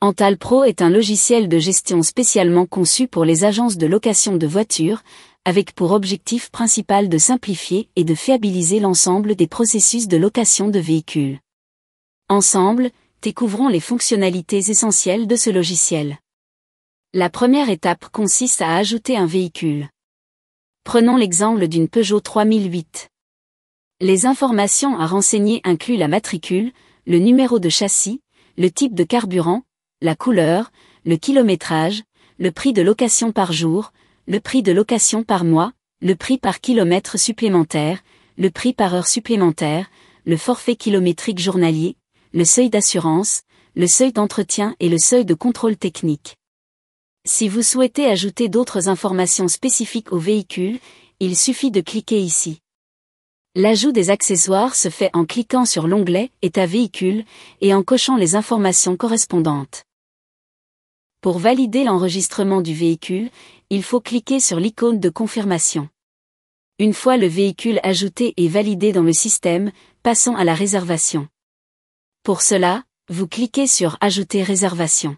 Antal Pro est un logiciel de gestion spécialement conçu pour les agences de location de voitures, avec pour objectif principal de simplifier et de fiabiliser l'ensemble des processus de location de véhicules. Ensemble, découvrons les fonctionnalités essentielles de ce logiciel. La première étape consiste à ajouter un véhicule. Prenons l'exemple d'une Peugeot 3008. Les informations à renseigner incluent la matricule, le numéro de châssis, le type de carburant, la couleur, le kilométrage, le prix de location par jour, le prix de location par mois, le prix par kilomètre supplémentaire, le prix par heure supplémentaire, le forfait kilométrique journalier, le seuil d'assurance, le seuil d'entretien et le seuil de contrôle technique. Si vous souhaitez ajouter d'autres informations spécifiques au véhicule, il suffit de cliquer ici. L'ajout des accessoires se fait en cliquant sur l'onglet « État véhicule » et en cochant les informations correspondantes. Pour valider l'enregistrement du véhicule, il faut cliquer sur l'icône de confirmation. Une fois le véhicule ajouté et validé dans le système, passons à la réservation. Pour cela, vous cliquez sur « Ajouter réservation ».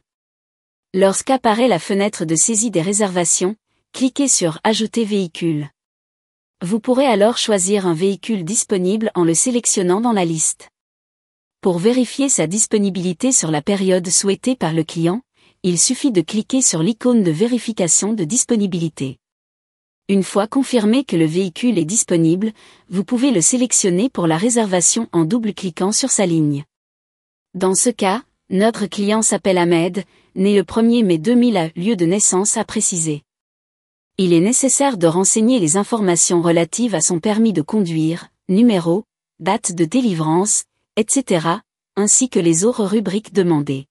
Lorsqu'apparaît la fenêtre de saisie des réservations, cliquez sur « Ajouter véhicule ». Vous pourrez alors choisir un véhicule disponible en le sélectionnant dans la liste. Pour vérifier sa disponibilité sur la période souhaitée par le client, il suffit de cliquer sur l'icône de vérification de disponibilité. Une fois confirmé que le véhicule est disponible, vous pouvez le sélectionner pour la réservation en double-cliquant sur sa ligne. Dans ce cas, notre client s'appelle Ahmed, né le 1er mai 2000 à lieu de naissance à préciser. Il est nécessaire de renseigner les informations relatives à son permis de conduire, numéro, date de délivrance, etc., ainsi que les autres rubriques demandées.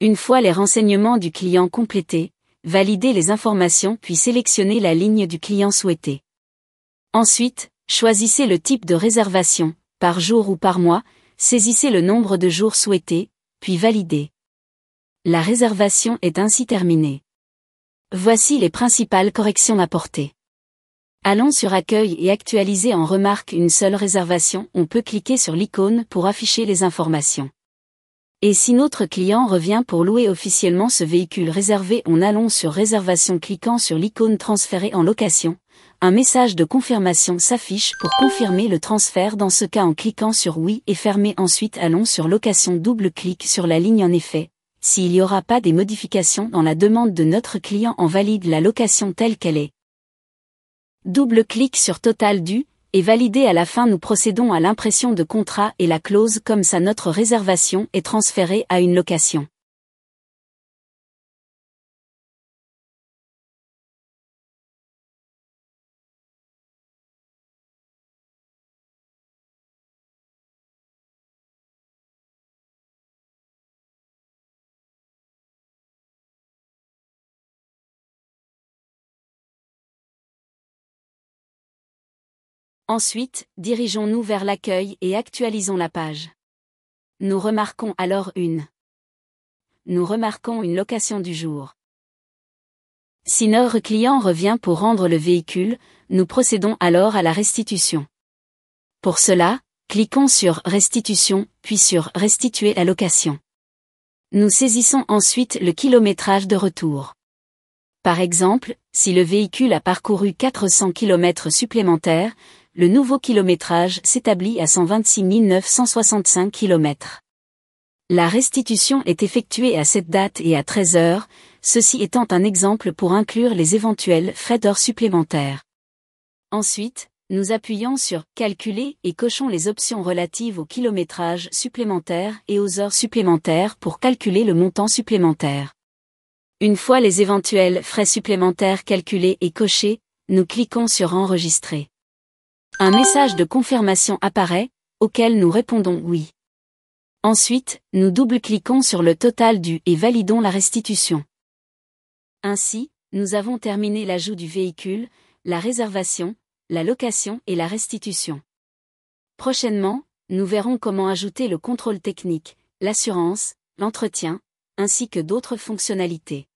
Une fois les renseignements du client complétés, validez les informations puis sélectionnez la ligne du client souhaité. Ensuite, choisissez le type de réservation, par jour ou par mois, saisissez le nombre de jours souhaités, puis validez. La réservation est ainsi terminée. Voici les principales corrections apportées. Allons sur Accueil et actualiser en remarque une seule réservation, on peut cliquer sur l'icône pour afficher les informations. Et si notre client revient pour louer officiellement ce véhicule réservé, on allons sur Réservation cliquant sur l'icône Transférer en location. Un message de confirmation s'affiche pour confirmer le transfert dans ce cas en cliquant sur Oui et fermer ensuite allons sur Location double-clic sur la ligne en effet. S'il n'y aura pas des modifications dans la demande de notre client, on valide la location telle qu'elle est. Double-clic sur Total dû, et validé à la fin nous procédons à l'impression de contrat et la clause comme ça notre réservation est transférée à une location. Ensuite, dirigeons-nous vers l'accueil et actualisons la page. Nous remarquons alors une location du jour. Si notre client revient pour rendre le véhicule, nous procédons alors à la restitution. Pour cela, cliquons sur Restitution, puis sur Restituer la location. Nous saisissons ensuite le kilométrage de retour. Par exemple, si le véhicule a parcouru 400 km supplémentaires, le nouveau kilométrage s'établit à 126 965 km. La restitution est effectuée à cette date et à 13 heures, ceci étant un exemple pour inclure les éventuels frais d'heures supplémentaires. Ensuite, nous appuyons sur « Calculer » et cochons les options relatives au kilométrage supplémentaire et aux heures supplémentaires pour calculer le montant supplémentaire. Une fois les éventuels frais supplémentaires calculés et cochés, nous cliquons sur « Enregistrer ». Un message de confirmation apparaît, auquel nous répondons « Oui ». Ensuite, nous double-cliquons sur le total dû et validons la restitution. Ainsi, nous avons terminé l'ajout du véhicule, la réservation, la location et la restitution. Prochainement, nous verrons comment ajouter le contrôle technique, l'assurance, l'entretien, ainsi que d'autres fonctionnalités.